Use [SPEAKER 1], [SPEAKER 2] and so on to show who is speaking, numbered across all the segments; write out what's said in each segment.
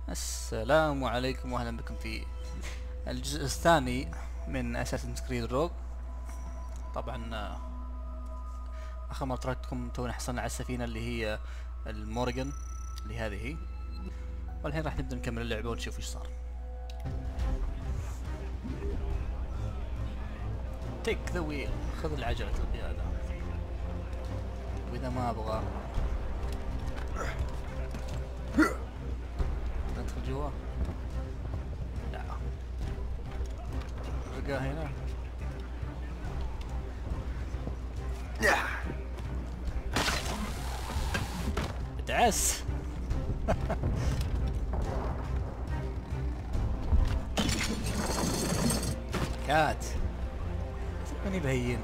[SPEAKER 1] السلام عليكم واهلا بكم في الجزء الثاني من اساسن كريد روج. طبعا اخر مرة تركتكم تونا حصلنا على السفينة اللي هي المورغان اللي هذه، والحين راح نبدأ نكمل اللعبة ونشوف ايش صار. تيك ذا ويل، خذ العجلة القيادة، واذا ما ابغى ندخل جوا. لا بقى هنا. ادعس. كات ماني بهين.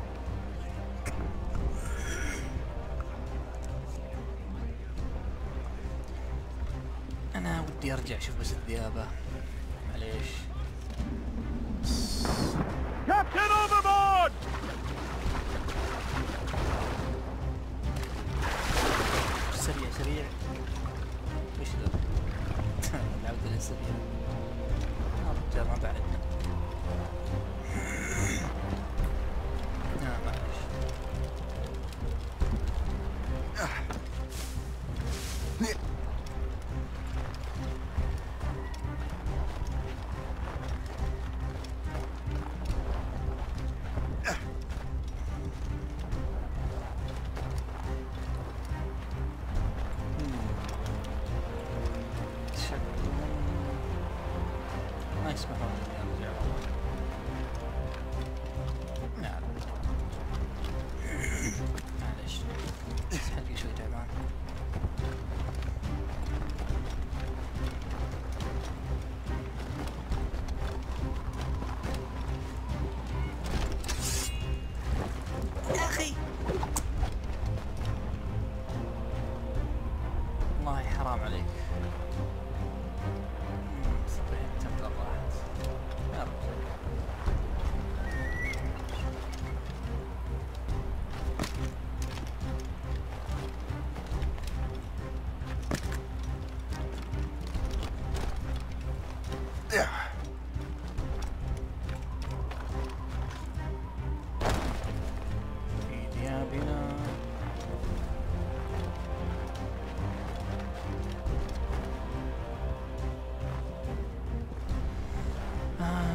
[SPEAKER 1] انا ودي ارجع اشوف بس الذئابة، معليش.
[SPEAKER 2] Captain overboard!
[SPEAKER 1] سريع سريع. وش ذا؟ العودة للسريع. رجال ما بعد. معليش. ما يسمحون اني ارجع والله. نعم معليش، بس حقي شوي تعبان. يا اخي والله حرام عليك.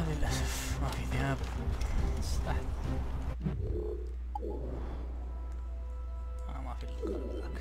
[SPEAKER 1] للأسف ما في ذئاب. استحت. ما في القلب ذاك.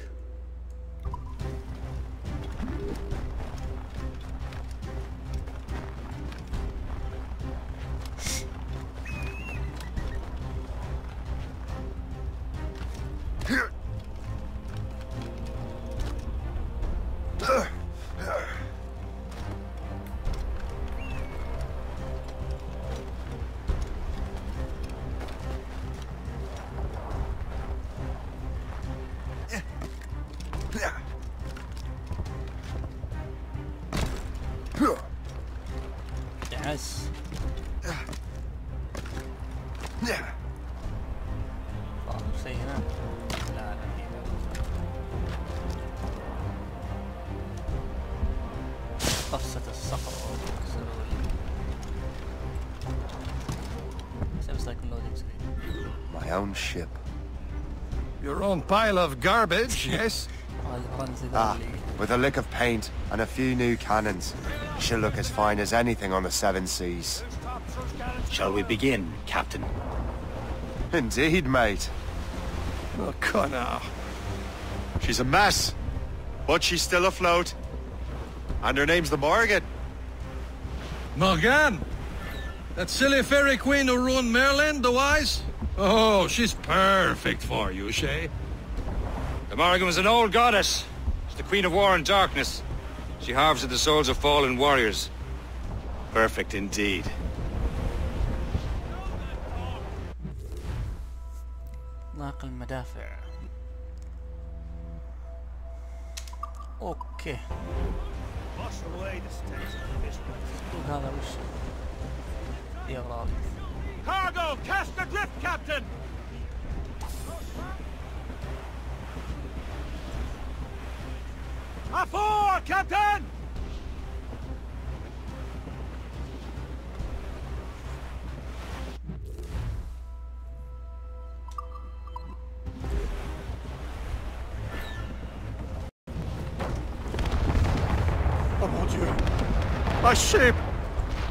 [SPEAKER 1] دعس. شيء هنا. لا لا قصة الصخر
[SPEAKER 3] My own ship.
[SPEAKER 2] Your own pile of garbage, yes?
[SPEAKER 3] With a lick of paint and a few new cannons, she'll look as fine as anything on the seven seas.
[SPEAKER 4] Shall we begin, Captain?
[SPEAKER 3] Indeed, mate.
[SPEAKER 2] Oh, Connor.
[SPEAKER 3] She's a mess, but she's still afloat. And her name's the Morgan.
[SPEAKER 2] Morgan? That silly fairy queen who ruined Merlin, the wise? Oh, she's perfect for you, Shay.
[SPEAKER 4] The Morrigan was an old goddess. She's the queen of war and darkness. She harvested the souls of fallen warriors. Perfect indeed.
[SPEAKER 1] ناقل المدافع. اوكي. هذا وش يا غراب.
[SPEAKER 2] Cargo, cast adrift, Captain! Afore, Captain!
[SPEAKER 3] Oh mon Dieu! My ship!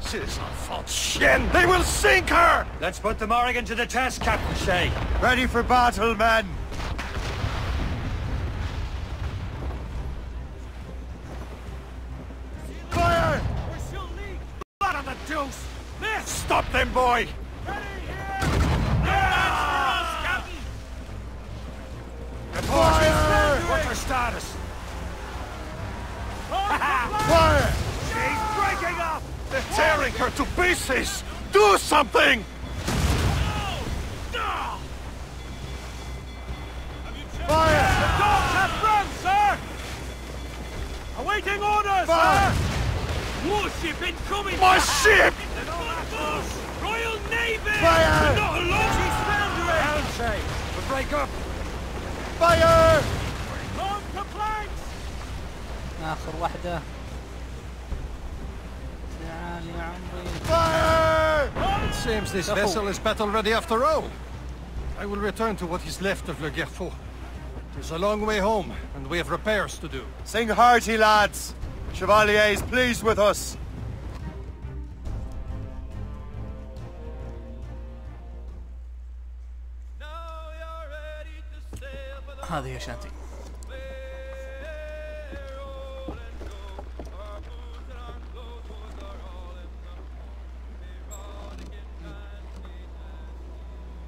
[SPEAKER 3] She's a false chien! They will sink her!
[SPEAKER 4] Let's put the Morrigan to the test, Captain Shay.
[SPEAKER 3] Ready for battle, men! Fire!
[SPEAKER 2] Or she'll leak! Blood on the deuce! Miss!
[SPEAKER 3] Stop them, boy! Fire!
[SPEAKER 2] What's her status?
[SPEAKER 3] Fire!
[SPEAKER 2] She's breaking up!
[SPEAKER 3] They're tearing her to pieces! Do something! Fire!
[SPEAKER 2] The dogs have run, sir! Awaiting orders,
[SPEAKER 3] Fire!
[SPEAKER 2] sir! Warship incoming!
[SPEAKER 3] My ship!
[SPEAKER 2] Royal Navy!
[SPEAKER 3] Fire!
[SPEAKER 2] We're not alone! She's foundering!
[SPEAKER 4] Down, Shay. We'll break up.
[SPEAKER 3] Fire!
[SPEAKER 2] On to planks!
[SPEAKER 1] اخر واحدة. تعال يا عمري.
[SPEAKER 3] Fire!
[SPEAKER 2] It seems this vessel is battle ready after all. I will return to what is left of Le Guerfort. There's a long way home, and we have repairs to do.
[SPEAKER 3] Sing hearty, lads! Chevalier is pleased with us.
[SPEAKER 1] هذه يا شانتي.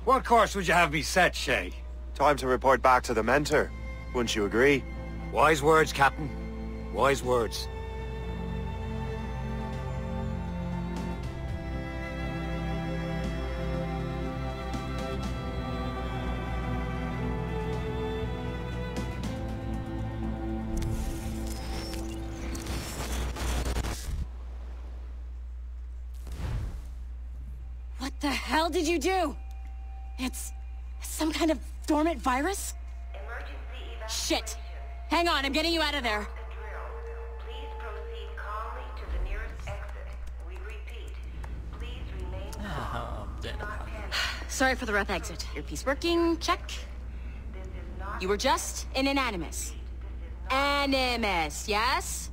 [SPEAKER 4] What course would you have me set, Shay?
[SPEAKER 3] Time to report back to the mentor. Wouldn't you agree?
[SPEAKER 4] Wise words, Captain. Wise words.
[SPEAKER 5] What the hell did you do? It's some kind of dormant virus? Shit! Hang on, I'm getting you out of there.
[SPEAKER 6] Please proceed calmly to the nearest exit. We repeat, please remain calm. Do not panic.
[SPEAKER 5] Sorry for the rough exit. Earpiece working, check.
[SPEAKER 6] This is not...
[SPEAKER 5] You were just an animus. Animus, yes?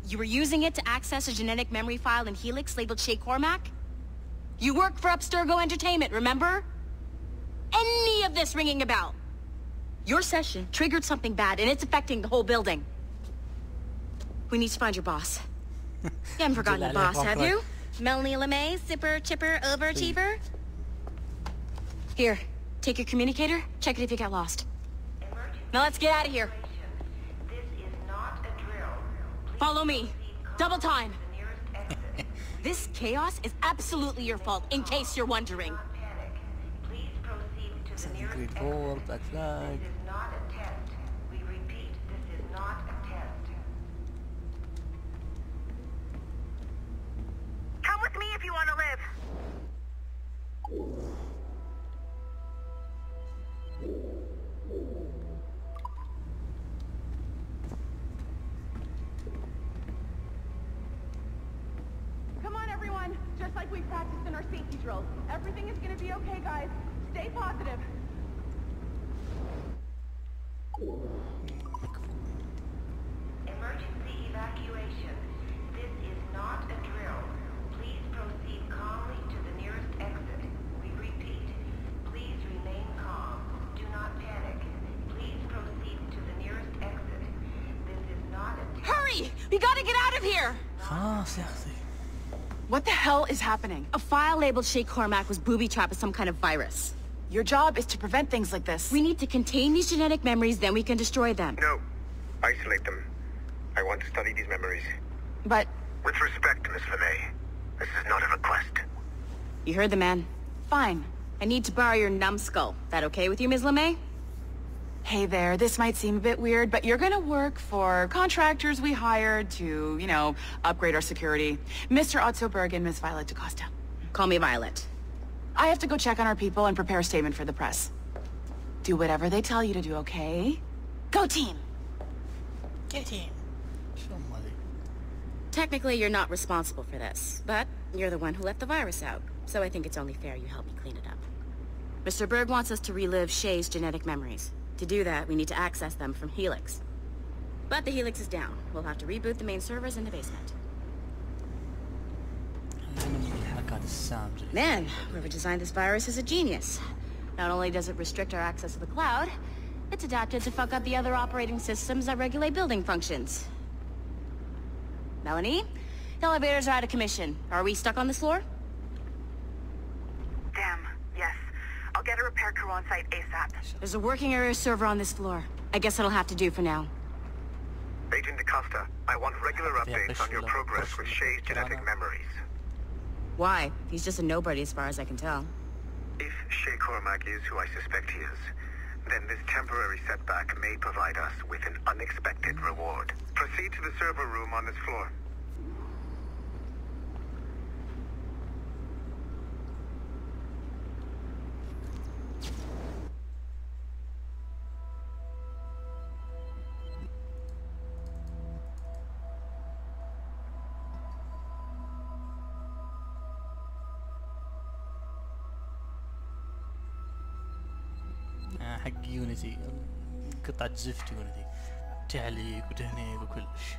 [SPEAKER 5] You were using it to access a genetic memory file in Helix labeled Shay Cormac? You work for Abstergo Entertainment, remember? Any of this ringing a bell? Your session triggered something bad, and it's affecting the whole building. We need to find your boss. You haven't forgotten your boss, have you? Melanie LeMay, zipper, chipper, overachiever? Here, take your communicator, check it if you get lost. Now let's get out of here.
[SPEAKER 6] This is not a drill. Please
[SPEAKER 5] Follow me. Double time.
[SPEAKER 6] to the nearest exit.
[SPEAKER 5] This chaos is absolutely your fault, in case you're wondering.
[SPEAKER 6] Not panic. Please proceed to the nearest
[SPEAKER 1] كريد
[SPEAKER 6] exit.
[SPEAKER 1] 4 Black Flag.
[SPEAKER 6] This is not a test. We repeat, this is not a test. Come with me if you want to live.
[SPEAKER 7] Come on, everyone. Just like we practiced in our safety drills. Everything is going to be okay, guys. Stay positive.
[SPEAKER 6] Emergency evacuation. This is not a drill. Please proceed calmly to the nearest exit. We repeat, please remain calm. Do not panic. Please proceed to the nearest exit. This is not a test.
[SPEAKER 5] Hurry! We gotta get out of here!
[SPEAKER 1] خلاص يا أختي.
[SPEAKER 7] What the hell is happening?
[SPEAKER 5] A file labeled Shay Cormac was booby-trapped with some kind of virus.
[SPEAKER 7] Your job is to prevent things like this.
[SPEAKER 5] We need to contain these genetic memories, then we can destroy them.
[SPEAKER 8] No. Isolate them. I want to study these memories.
[SPEAKER 7] But
[SPEAKER 8] With respect, Miss LeMay, this is not a request.
[SPEAKER 5] You heard the man.
[SPEAKER 7] fine.
[SPEAKER 5] I need to borrow your numbskull. That okay with you, Ms. LeMay?
[SPEAKER 7] Hey there, this might seem a bit weird, but you're gonna work for contractors we hired to, you know, upgrade our security. Mr. Otto Berg and Miss Violet DaCosta.
[SPEAKER 5] Call me Violet.
[SPEAKER 7] I have to go check on our people and prepare a statement for the press. Do whatever they tell you to do, okay? Go team!
[SPEAKER 1] شو أم هذي؟
[SPEAKER 5] Technically, you're not responsible for this, but you're the one who let the virus out, so I think it's only fair you help me clean it up. Mr. Berg wants us to relive Shay's genetic memories. To do that, we need to access them from Helix. But the helix is down. We'll have to reboot the main servers in the basement. Man, whoever designed this virus is a genius. Not only does it restrict our access to the cloud, it's adapted to fuck up the other operating systems that regulate building functions. Melanie? The elevators are out of commission. Are we stuck on this floor?
[SPEAKER 7] Damn, yes. I'll get a repair crew on site ASAP.
[SPEAKER 5] There's a working area server on this floor. I guess that'll have to do for now.
[SPEAKER 8] Agent DaCosta, I want regular updates on your progress with Shay's genetic memories.
[SPEAKER 5] Why? He's just a nobody as far as I can tell.
[SPEAKER 8] If Shay Cormac is who I suspect he is, then this temporary setback may provide us with an unexpected reward. Proceed to the server room on this floor.
[SPEAKER 1] حق يونيتي قطعة زفت يونيتي تعليق وتهنيق وكل شيء.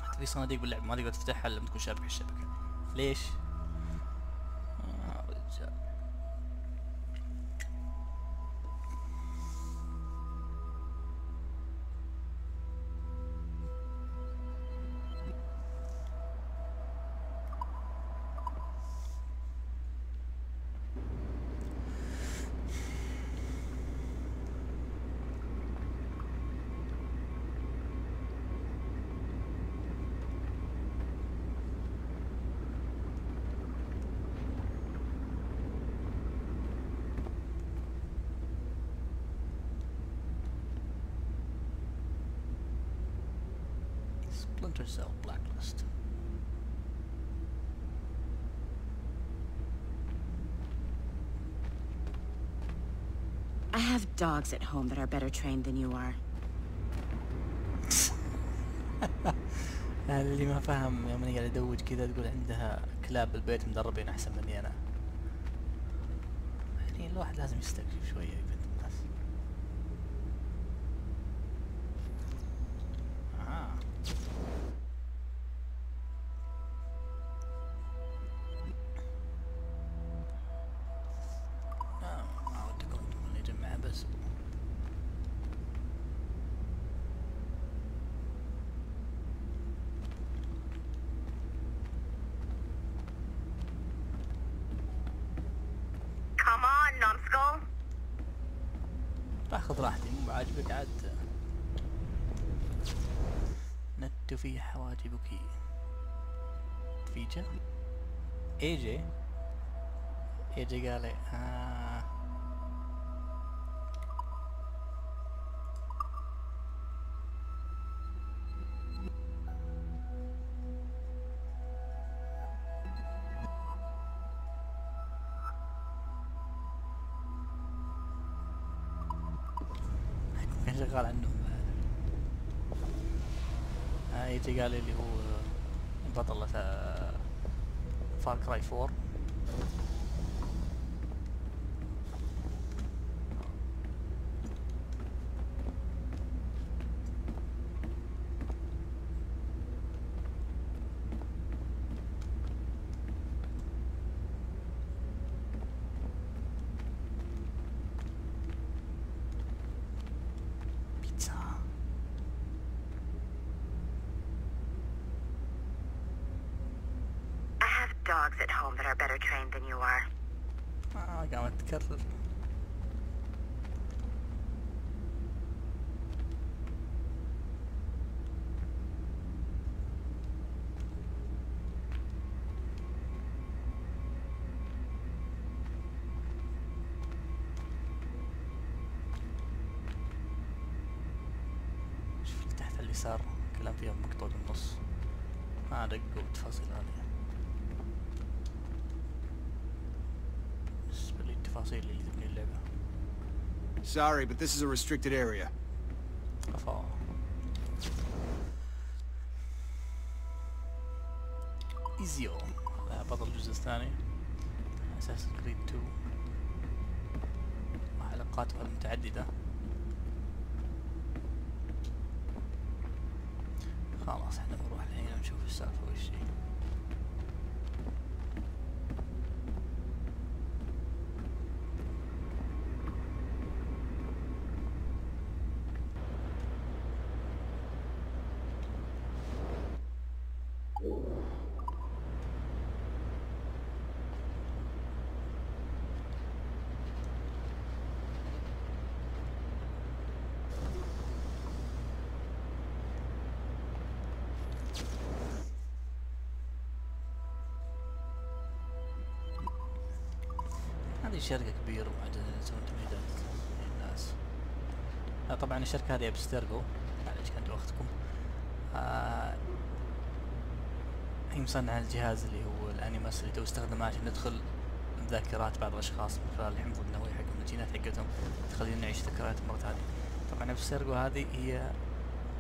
[SPEAKER 1] حتى في صناديق باللعب ما تقدر تفتحها الا لما تكون شابك الشبكة. ليش؟ رجال. Splinter Cell Blacklist.
[SPEAKER 5] I have dogs at home that are better trained than you are.
[SPEAKER 1] اللي ما فهم يوم قاعد ادوج كذا تقول عندها كلاب بالبيت مدربين احسن مني انا. يعني الواحد لازم يستكشف شوية يفهم الناس. اخذ راحتي مو بعاجبك عاد نت في حواجبك فيجا ايجي قال لي شغال عندهم. يجي قال لي اللي هو بطلة فار كراي 4
[SPEAKER 6] Dogs at home that are better trained than you are.
[SPEAKER 1] قامت تكرر. شوف تحت اليسار كلام فيها مقطوع بالنص. ما دقوا التفاصيل هذه.
[SPEAKER 9] Sorry, but this is a restricted area.
[SPEAKER 1] إيزيو بطل الجزء الثاني اساسن كريد 2 وحلقاتها المتعددة. خلاص احنا بنروح الحين نشوف السالفة وش هي. هذه شركة كبيرة وعندها تسوي تمهيدات للناس. طبعا الشركة هذه ابسترجو، معلش كانت وقتكم. هي مصنعة الجهاز اللي هو الانيماس اللي تو استخدمه عشان ندخل ذاكرات بعض الاشخاص من خلال الحفظ النووي حقهم، الجينات حقتهم تخلينا نعيش ذكريات مرة ثانية. طبعا ابسترجو هذه هي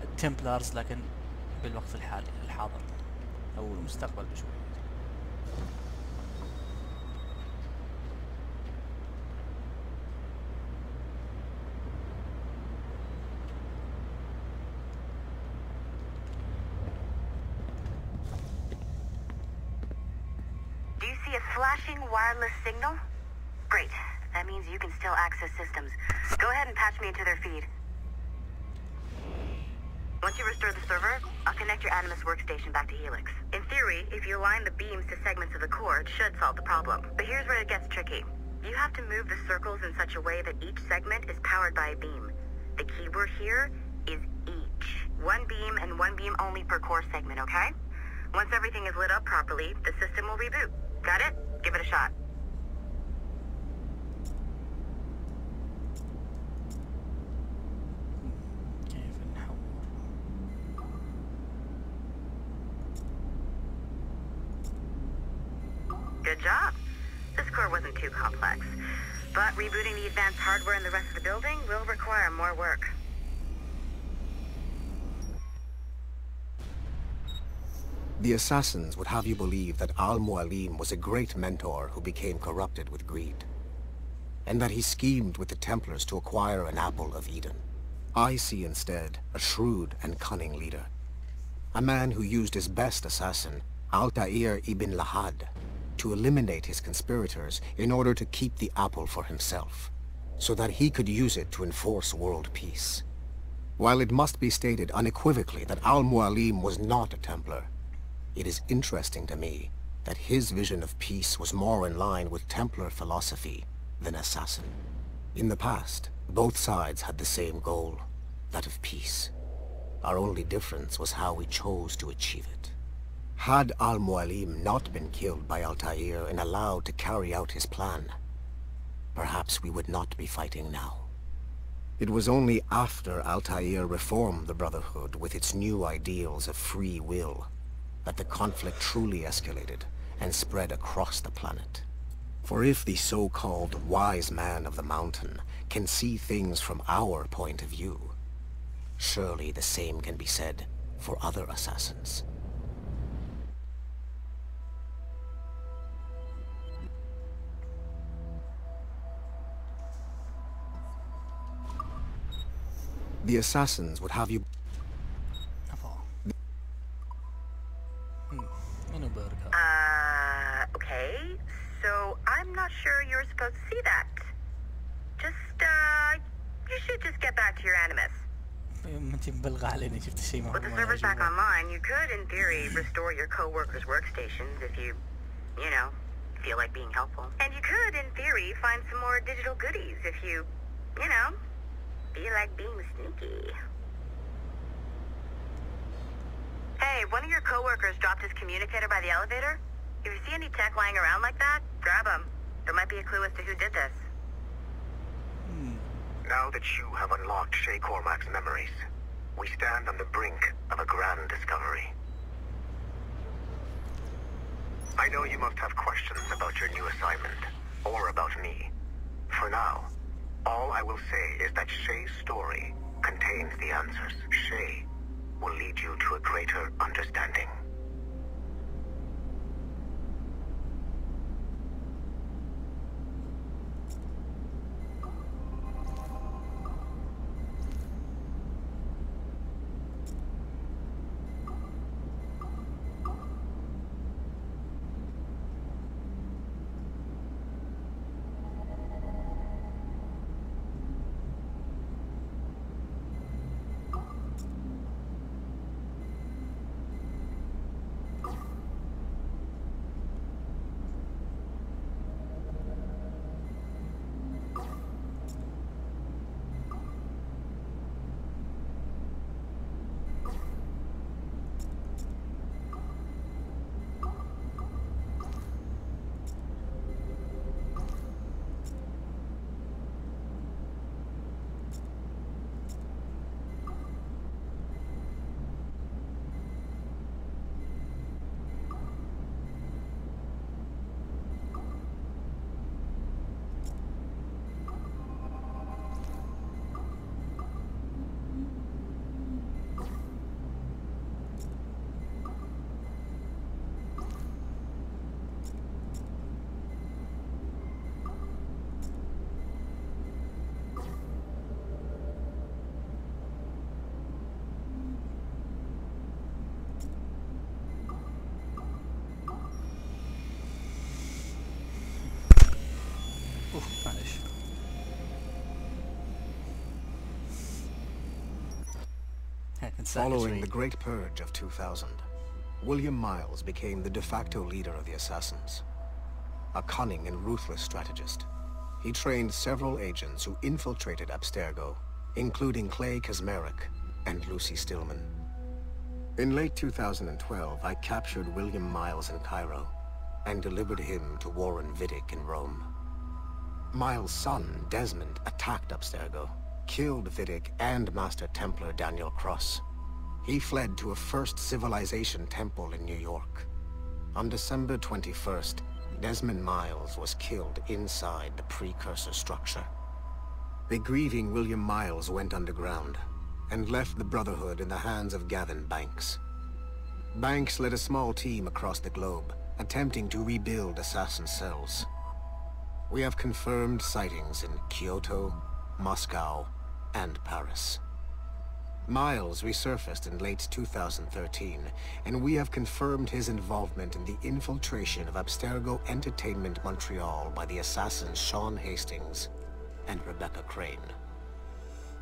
[SPEAKER 1] التمبلارز لكن بالوقت الحالي الحاضر او المستقبل بشوي.
[SPEAKER 6] Flashing wireless signal? Great. That means you can still access systems. Go ahead and patch me into their feed. Once you restore the server, I'll connect your Animus workstation back to Helix. In theory, if you align the beams to segments of the core, it should solve the problem. But here's where it gets tricky. You have to move the circles in such a way that each segment is powered by a beam. The keyword here is each. One beam and one beam only per core segment, okay? Once everything is lit up properly, the system will reboot. Got it? Give it a shot. Good job. This core wasn't too complex, but rebooting the advanced hardware in the rest of the building will require more work.
[SPEAKER 10] The Assassins would have you believe that Al-Mualim was a great mentor who became corrupted with greed, and that he schemed with the Templars to acquire an apple of Eden. I see instead a shrewd and cunning leader, a man who used his best assassin, Altair ibn Lahad, to eliminate his conspirators in order to keep the apple for himself, so that he could use it to enforce world peace. While it must be stated unequivocally that Al-Mualim was not a Templar, it is interesting to me that his vision of peace was more in line with Templar philosophy than Assassin. In the past, both sides had the same goal, that of peace. Our only difference was how we chose to achieve it. Had Al-Mualim not been killed by Altair and allowed to carry out his plan, perhaps we would not be fighting now. It was only after Altair reformed the Brotherhood with its new ideals of free will that the conflict truly escalated and spread across the planet. For if the so-called wise man of the mountain can see things from our point of view, surely the same can be said for other assassins. The Assassins would have you...
[SPEAKER 6] Okay, so I'm not sure you're supposed to see that. You should just get back to your Animus. With the servers back online, you could, in theory, restore your co-workers' workstations if you feel like being helpful. And you could, in theory, find some more digital goodies if you feel like being sneaky. Hey, one of your co-workers dropped his communicator by the elevator. If you see any tech lying around like that, grab him. There might be a clue as to who did this.
[SPEAKER 8] Now that you have unlocked Shay Cormac's memories, we stand on the brink of a grand discovery. I know you must have questions about your new assignment, or about me. For now, all I will say is that Shay's story contains the answers. Shay will lead you to a greater understanding.
[SPEAKER 1] معلش.
[SPEAKER 10] Following the Great Purge of 2000, William Miles became the de facto leader of the Assassins. A cunning and ruthless strategist, he trained several agents who infiltrated Abstergo, including Clay Kazmarek and Lucy Stillman. In late 2012, I captured William Miles in Cairo and delivered him to Warren Vidic in Rome. Miles' son, Desmond, attacked Abstergo, killed Vidic and Master Templar Daniel Cross. He fled to a First Civilization temple in New York. On December 21st, Desmond Miles was killed inside the precursor structure. The grieving William Miles went underground and left the Brotherhood in the hands of Gavin Banks. Banks led a small team across the globe, attempting to rebuild assassin cells. We have confirmed sightings in Kyoto, Moscow, and Paris. Miles resurfaced in late 2013, and we have confirmed his involvement in the infiltration of Abstergo Entertainment Montreal by the assassins Sean Hastings and Rebecca Crane.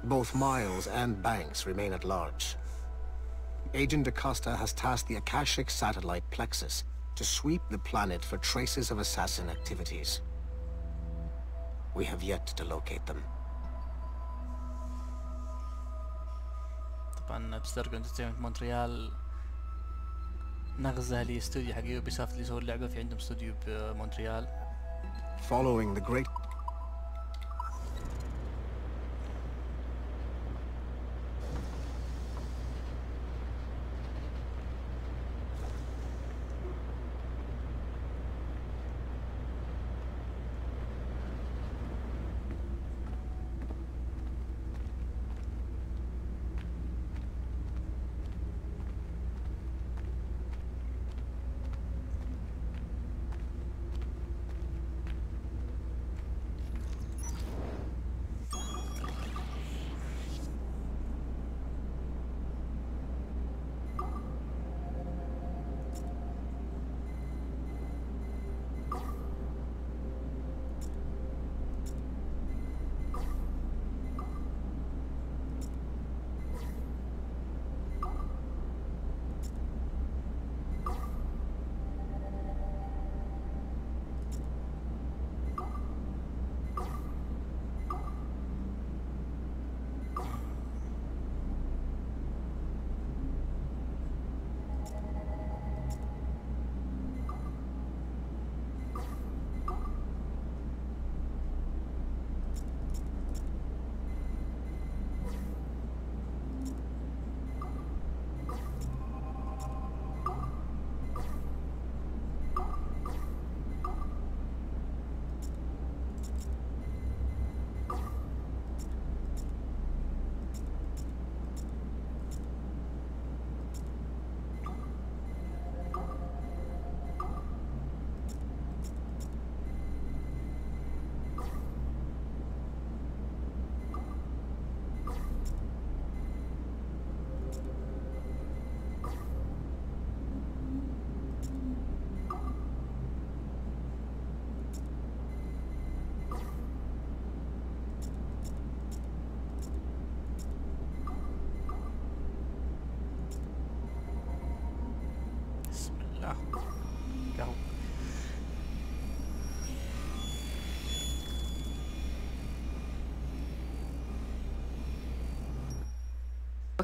[SPEAKER 10] Both Miles and Banks remain at large. Agent DaCosta has tasked the Akashic satellite Plexus to sweep the planet for traces of assassin activities. We have yet to locate them.
[SPEAKER 1] طبعا ابسترجو انترتينمنت مونتريال نغزة لاستوديو حق يوبيسوفت اللي يسوون اللعبة، في عندهم استوديو بمونتريال.
[SPEAKER 10] Following the great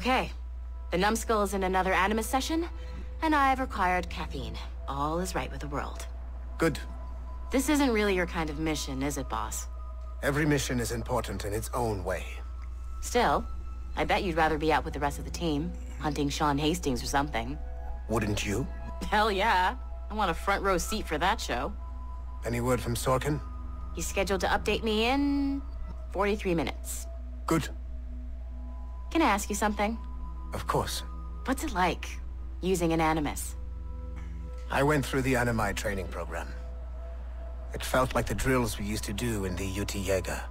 [SPEAKER 5] Okay, the numbskull is in another Animus session, and I've required caffeine. All is right with the world.
[SPEAKER 10] Good.
[SPEAKER 5] This isn't really your kind of mission, is it, boss?
[SPEAKER 10] Every mission is important in its own way.
[SPEAKER 5] Still, I bet you'd rather be out with the rest of the team, hunting Sean Hastings or something.
[SPEAKER 10] Wouldn't you?
[SPEAKER 5] Hell yeah. I want a front row seat for that show.
[SPEAKER 10] Any word from Sorkin?
[SPEAKER 5] He's scheduled to update me in 43 minutes.
[SPEAKER 10] Good.
[SPEAKER 5] Can I ask you something?
[SPEAKER 10] Of course.
[SPEAKER 5] What's it like, using an Animus?
[SPEAKER 10] I went through the Animi training program. It felt like the drills we used to do in the UT Jaeger.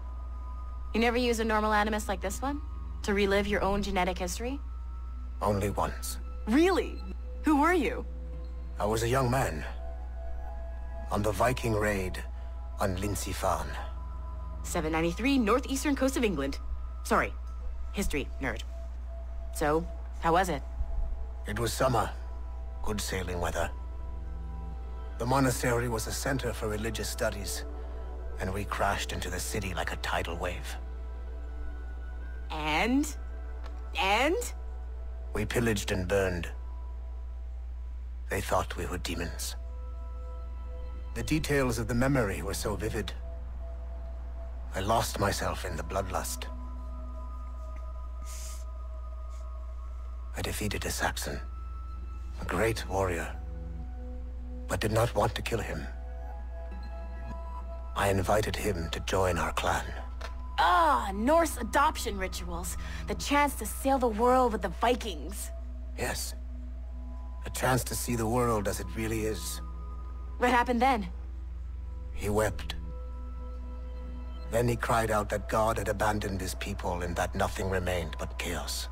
[SPEAKER 5] You never use a normal Animus like this one? To relive your own genetic history?
[SPEAKER 10] Only once.
[SPEAKER 5] Really? Who were you?
[SPEAKER 10] I was a young man. On the Viking raid on Lindsey Fan.
[SPEAKER 5] 793 northeastern coast of England. Sorry, history nerd. So, how was it?
[SPEAKER 10] It was summer. Good sailing weather. The monastery was a center for religious studies, and we crashed into the city like a tidal wave.
[SPEAKER 5] And?
[SPEAKER 10] We pillaged and burned. They thought we were demons. The details of the memory were so vivid. I lost myself in the bloodlust. I defeated a Saxon, a great warrior, but did not want to kill him. I invited him to join our clan.
[SPEAKER 5] Ah, Norse adoption rituals. The chance to sail the world with the Vikings.
[SPEAKER 10] Yes. A chance to see the world as it really is.
[SPEAKER 5] What happened then?
[SPEAKER 10] He wept. Then he cried out that God had abandoned his people and that nothing remained but chaos.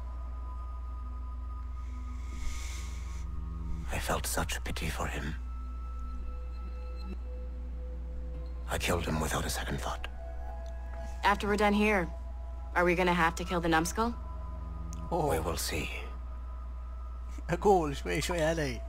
[SPEAKER 10] I felt such pity for him. I killed him without a second thought.
[SPEAKER 5] After we're done here, are we gonna have to kill the numbskull?
[SPEAKER 10] We will see.
[SPEAKER 1] اقول شوي علي.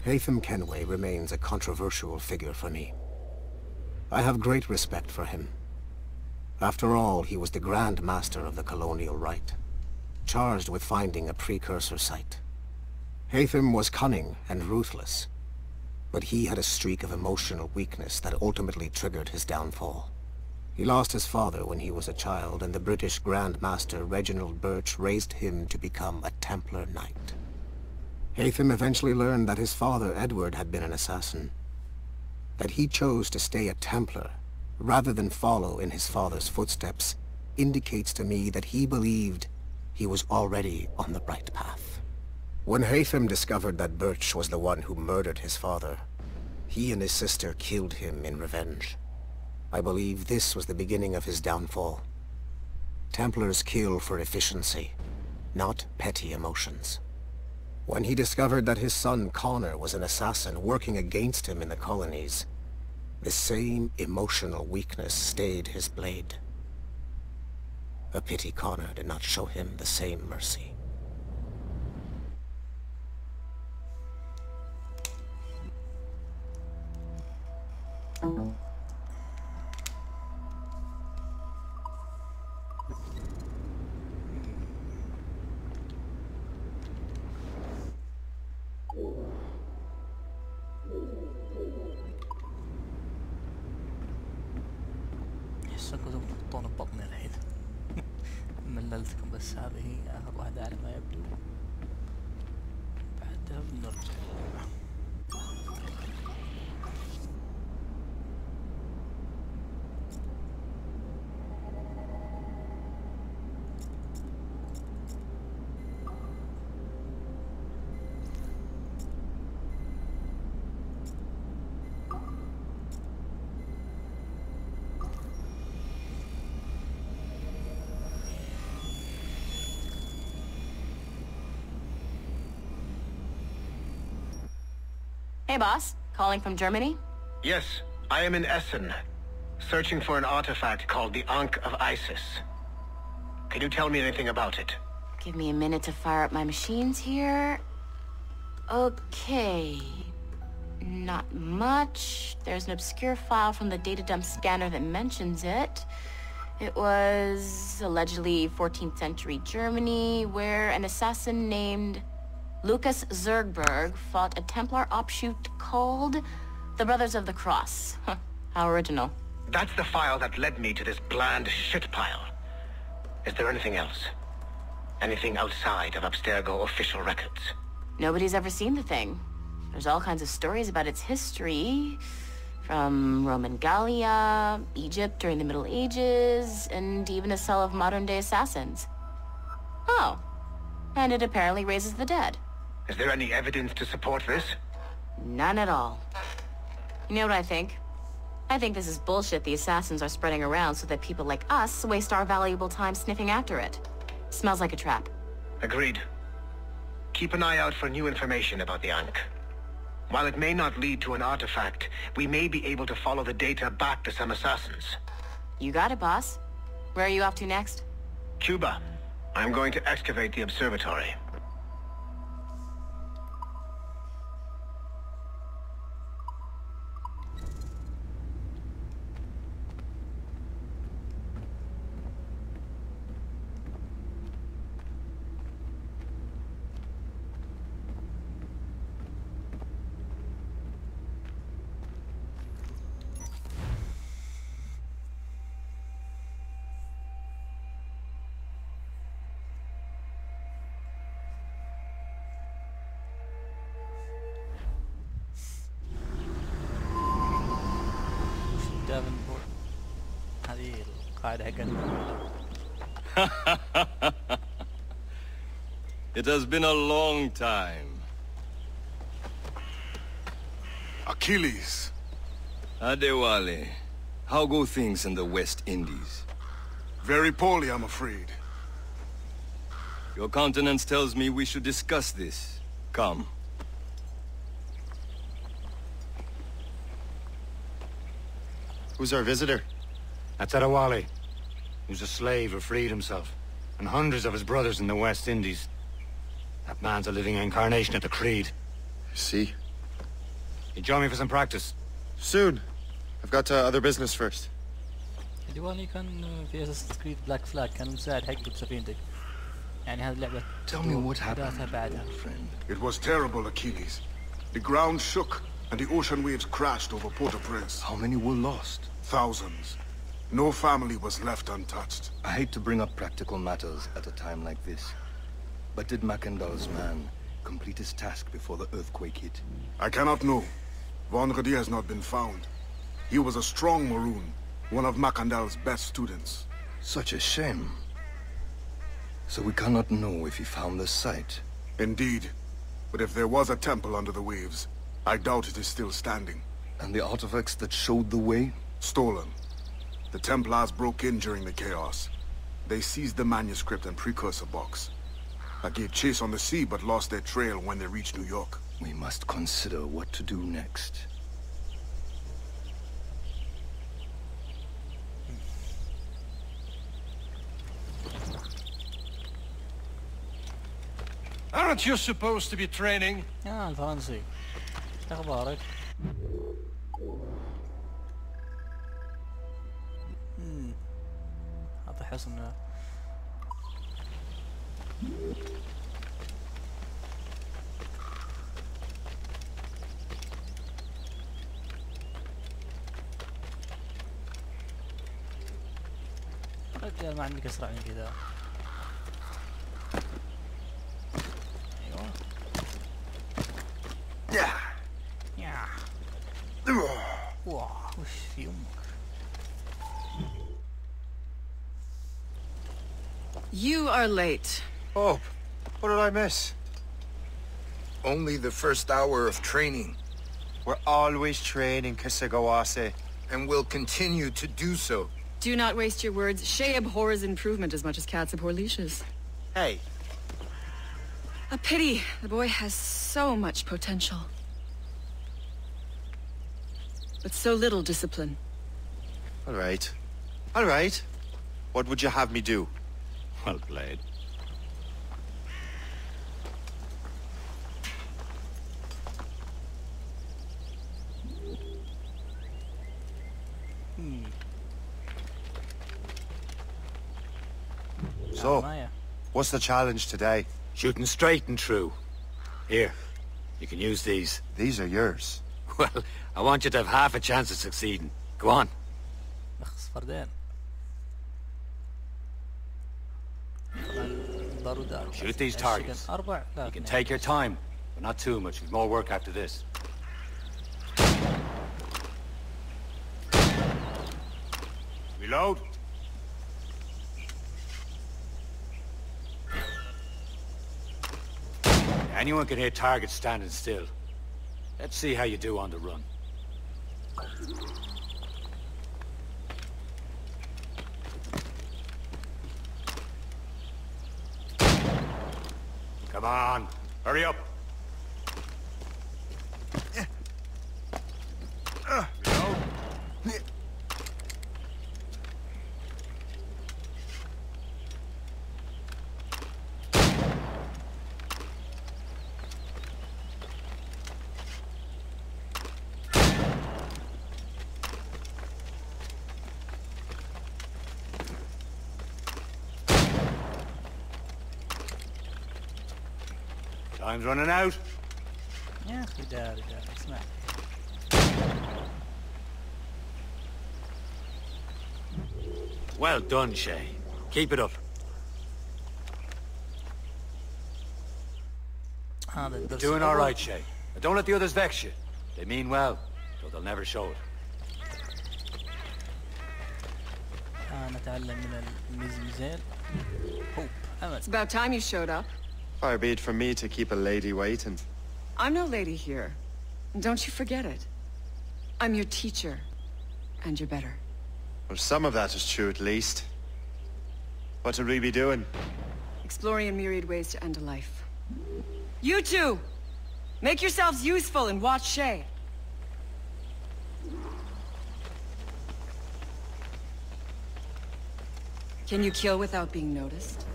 [SPEAKER 10] Haytham Kenway remains a controversial figure for me. I have great respect for him. After all, he was the Grand Master of the Colonial Rite, charged with finding a precursor site. Haytham was cunning and ruthless, but he had a streak of emotional weakness that ultimately triggered his downfall. He lost his father when he was a child, and the British Grand Master Reginald Birch raised him to become a Templar Knight. Haytham eventually learned that his father, Edward, had been an assassin. That he chose to stay a Templar, rather than follow in his father's footsteps, indicates to me that he believed he was already on the right path. When Haytham discovered that Birch was the one who murdered his father, he and his sister killed him in revenge. I believe this was the beginning of his downfall. Templars kill for efficiency, not petty emotions. When he discovered that his son Connor was an assassin working against him in the colonies, the same emotional weakness stayed his blade. A pity Connor did not show him the same mercy.
[SPEAKER 1] كنتم تحطون ببطني الحين. مللتكم بس هذه آخر واحدة على ما يبدو، بعدها بنرجع.
[SPEAKER 5] Hey, boss. Calling from Germany?
[SPEAKER 8] Yes, I am in Essen, searching for an artifact called the Ankh of Isis. Can you tell me anything about it?
[SPEAKER 5] Give me a minute to fire up my machines here. Okay. Not much. There's an obscure file from the data dump scanner that mentions it. It was allegedly 14th century Germany, where an assassin named Lucas Zergberg fought a Templar offshoot called the Brothers of the Cross. Huh, how original.
[SPEAKER 8] That's the file that led me to this bland shit pile. Is there anything else? Anything outside of Abstergo official records?
[SPEAKER 5] Nobody's ever seen the thing. There's all kinds of stories about its history. From Roman Gallia, Egypt during the Middle Ages, and even a cell of modern-day assassins. Oh. And it apparently raises the dead.
[SPEAKER 8] Is there any evidence to support this?
[SPEAKER 5] None at all. You know what I think? I think this is bullshit the assassins are spreading around so that people like us waste our valuable time sniffing after it. Smells like a trap.
[SPEAKER 8] Agreed. Keep an eye out for new information about the Ankh. While it may not lead to an artifact, we may be able to follow the data back to some assassins.
[SPEAKER 5] You got it, boss. Where are you off to next?
[SPEAKER 8] Cuba. I'm going to excavate the observatory.
[SPEAKER 1] دافنبورت هذه القاعدة حقتنا.
[SPEAKER 11] It has been a long time.
[SPEAKER 12] Achilles.
[SPEAKER 11] Adewale, how go things in the West Indies?
[SPEAKER 12] Very poorly, I'm afraid.
[SPEAKER 11] Your countenance tells me we should discuss this. Come.
[SPEAKER 3] Who's our visitor?
[SPEAKER 13] That's Adewale, who's a slave who freed himself, and hundreds of his brothers in the West Indies. That man's a living incarnation of the Creed.
[SPEAKER 3] See?
[SPEAKER 13] You join me for some practice?
[SPEAKER 3] Soon. I've got other business first.
[SPEAKER 1] ديواني كان في اساسن كريد بلاك فلاج كان مساعد حقه بسفينتك. يعني هذه اللعبة.
[SPEAKER 11] Tell me what happened,
[SPEAKER 1] بعدها.
[SPEAKER 11] friend.
[SPEAKER 12] It was terrible, Achilles. The ground shook, and the ocean waves crashed over Port-au-Prince.
[SPEAKER 11] How many were lost?
[SPEAKER 12] Thousands. No family was left untouched.
[SPEAKER 11] I hate to bring up practical matters at a time like this. But did Macandal's man complete his task before the earthquake hit?
[SPEAKER 12] I cannot know. Vonredi has not been found. He was a strong Maroon, one of Macandal's best students.
[SPEAKER 11] Such a shame. So we cannot know if he found the site.
[SPEAKER 12] Indeed. But if there was a temple under the waves, I doubt it is still standing.
[SPEAKER 11] And the artifacts that showed the way?
[SPEAKER 12] Stolen. The Templars broke in during the chaos. They seized the manuscript and precursor box. I gave chase on the sea but lost their trail when they reached New York.
[SPEAKER 11] We must consider what to do next.
[SPEAKER 2] Aren't you supposed to be training?
[SPEAKER 1] يا الفرنسي. شو اخبارك؟ هذا حسن. رجال ما عندك اسرع من كذا. ايوه. يا واه وش في امك.
[SPEAKER 7] You are late.
[SPEAKER 3] Oh, what did I miss?
[SPEAKER 14] Only the first hour of training.
[SPEAKER 3] We're always training, Kisagawase.
[SPEAKER 14] And will continue to do so.
[SPEAKER 7] Do not waste your words. Shay abhors improvement as much as cats abhor leashes.
[SPEAKER 3] Hey.
[SPEAKER 7] A pity. The boy has so much potential.
[SPEAKER 15] but so little discipline.
[SPEAKER 3] All right. All right. What would you have me do?
[SPEAKER 13] Well played.
[SPEAKER 3] So, what's the challenge today?
[SPEAKER 13] Shooting straight and true. Here, you can use these.
[SPEAKER 3] These are yours.
[SPEAKER 13] Well, I want you to have half a chance of succeeding. Go on. Shoot these targets. You can take your time, but not too much. There's more work after this. Reload. Anyone can hit targets standing still. Let's see how you do on the run. Come on, hurry up. Reload. Time's running out.
[SPEAKER 1] يا أخي داري اسمع.
[SPEAKER 13] Well done, Shay. Keep it up. You're doing all right, Shay. But don't let the others vex you. They mean well, though they'll never show it.
[SPEAKER 1] نتعلم من المزمزيل.
[SPEAKER 15] It's about time you showed up.
[SPEAKER 3] Far be it from me to keep a lady waiting.
[SPEAKER 15] I'm no lady here. Don't you forget it. I'm your teacher. And you're better.
[SPEAKER 3] Well, some of that is true at least. What would we be doing?
[SPEAKER 15] Exploring a myriad ways to end a life. You two! Make yourselves useful and watch Shay. Can you kill without being noticed?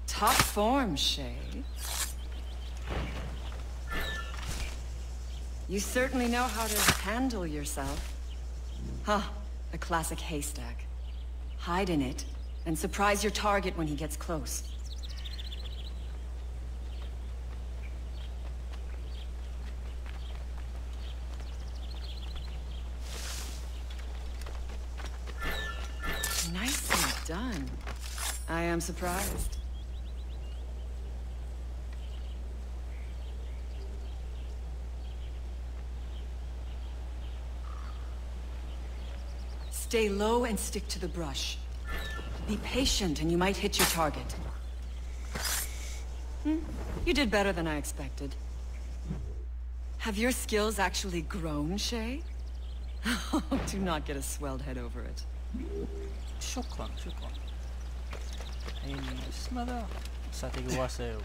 [SPEAKER 15] Top form, Shay. You certainly know how to handle yourself. Huh, a classic haystack. Hide in it, and surprise your target when he gets close. Nicely done. I am surprised. Stay low and stick to the brush. Be patient and you might hit your target. You did better than I expected. Have your skills actually grown, Shay? Do not get a swelled head over it.
[SPEAKER 1] شكرا. الحين اسمه ذا ساتي قواسه.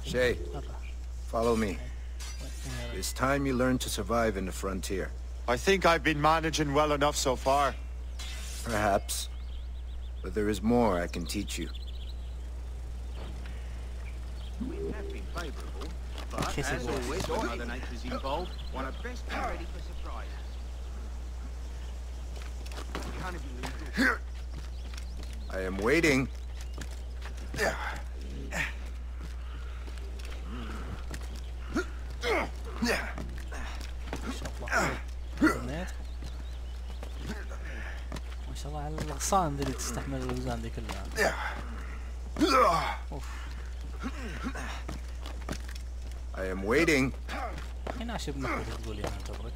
[SPEAKER 9] Shay, follow me. It's time you learn to survive in the frontier.
[SPEAKER 3] I think I've been managing well enough so far.
[SPEAKER 9] Perhaps. But there is more I can teach you.
[SPEAKER 16] We have been favorable, but as always, when Mother Nature's involved, one of best be ready for surprise.
[SPEAKER 9] I am waiting.
[SPEAKER 1] ما شاء الله على الأغصان ذي اللي تستحمل الأوزان ذي كلها.
[SPEAKER 9] I am waiting.
[SPEAKER 1] الحين عشب نقول تقول يا انتظرك.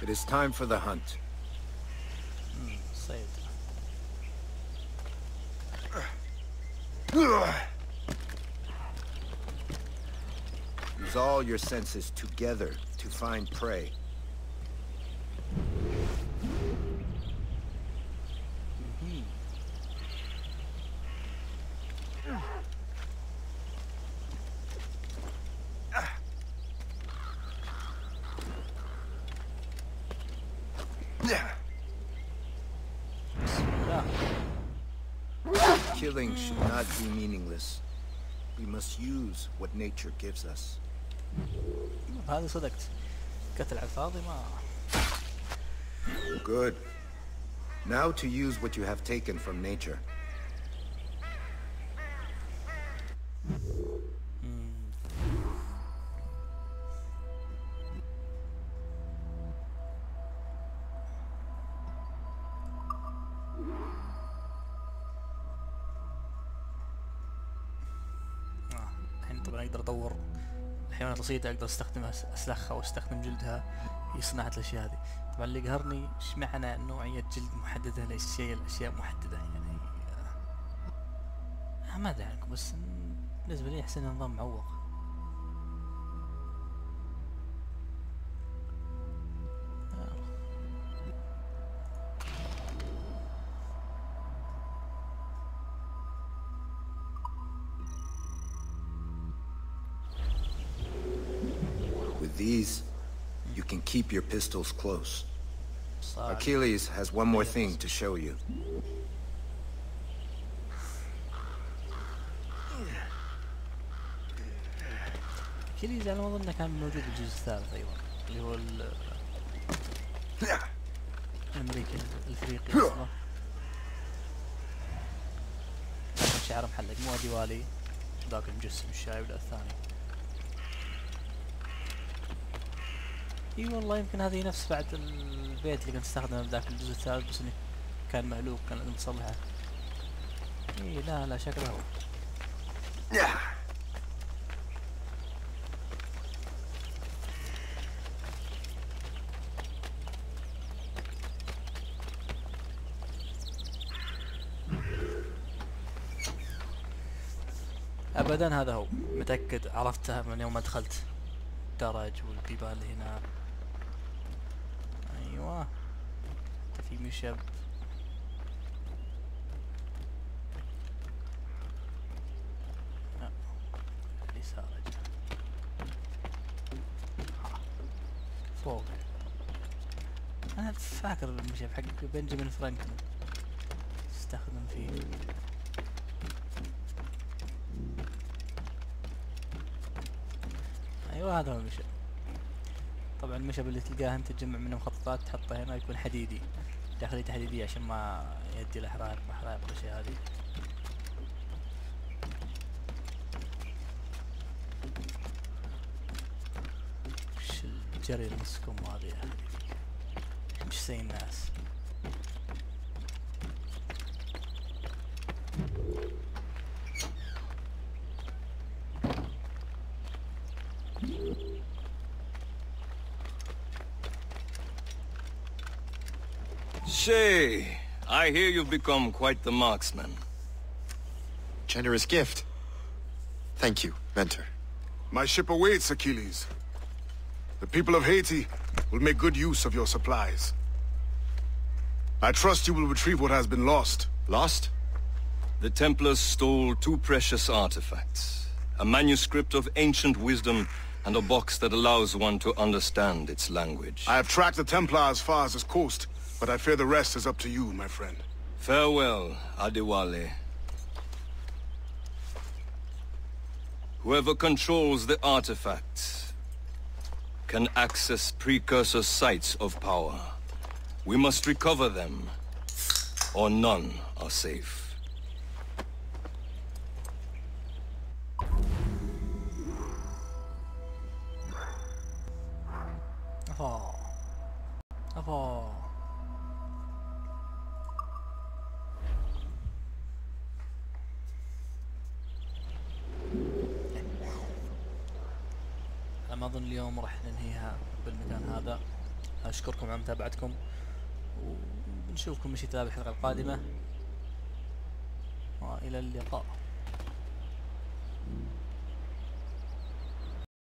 [SPEAKER 9] It is time for the hunt.
[SPEAKER 1] صيد.
[SPEAKER 9] Use all your senses together to find prey. Killing should not be meaningless. We must use what nature gives us.
[SPEAKER 1] هذا صدقت. قتل على الفاضي ما.
[SPEAKER 9] Good. Now to use what you have taken from nature.
[SPEAKER 1] طبعا اقدر اطور الحيوانات البسيطة، اقدر استخدمها اسلخها واستخدم جلدها في صناعة الاشياء هذه. طبعا اللي قهرني ايش معنى نوعية جلد محددة الاشياء محددة يعني ما ادري عنكم، بس بالنسبة لي احسن نظام معوق.
[SPEAKER 9] These, you can keep your pistols close. Achilles has one more thing to show you.
[SPEAKER 1] Achilles على ما أظن كان موجود بالجزء الثالث أيضا، اللي هو الأمريكي الأفريقي أصلا. شعره محلق مو ديوالي ذاك المجسم الشاي ولا الثاني. اي والله يمكن هذه نفس بعد البيت اللي كنت استخدمه بذاك الجزء الثالث، بس انه كان مهلوك كان لازم تصلحه. اي لا شكله هو. ابدا هذا هو، متأكد عرفته من يوم ما دخلت الدرج والبيبان اللي هنا. ايوه في مشب. اليسار فوق. انا فاكر المشب حق بنجامين فرانكلين استخدم فيه. ايوه هذا هو المشب. طبعا المشب اللي تلقاه انت تجمع منه مخططات تحطه هنا يكون حديدي، داخليته حديدية عشان ما يؤدي لحرائق والاشياء هذه. وش الجري المسكوم هذه وش زي الناس.
[SPEAKER 11] Shay, I hear you've become quite the marksman.
[SPEAKER 3] Generous gift. Thank you, Mentor.
[SPEAKER 12] My ship awaits, Achilles. The people of Haiti will make good use of your supplies. I trust you will retrieve what has been lost.
[SPEAKER 3] Lost?
[SPEAKER 11] The Templars stole 2 precious artifacts. A manuscript of ancient wisdom and a box that allows one to understand its language.
[SPEAKER 12] I have tracked the Templar as far as this coast, but I fear the rest is up to you, my friend.
[SPEAKER 11] Farewell, Adewale. Whoever controls the artifacts can access precursor sites of power. We must recover them, or none are safe.
[SPEAKER 1] ما أظن اليوم راح ننهيها بالمكان هذا. أشكركم على متابعتكم ونشوفكم مشي تابع الحلقة القادمة وإلى اللقاء.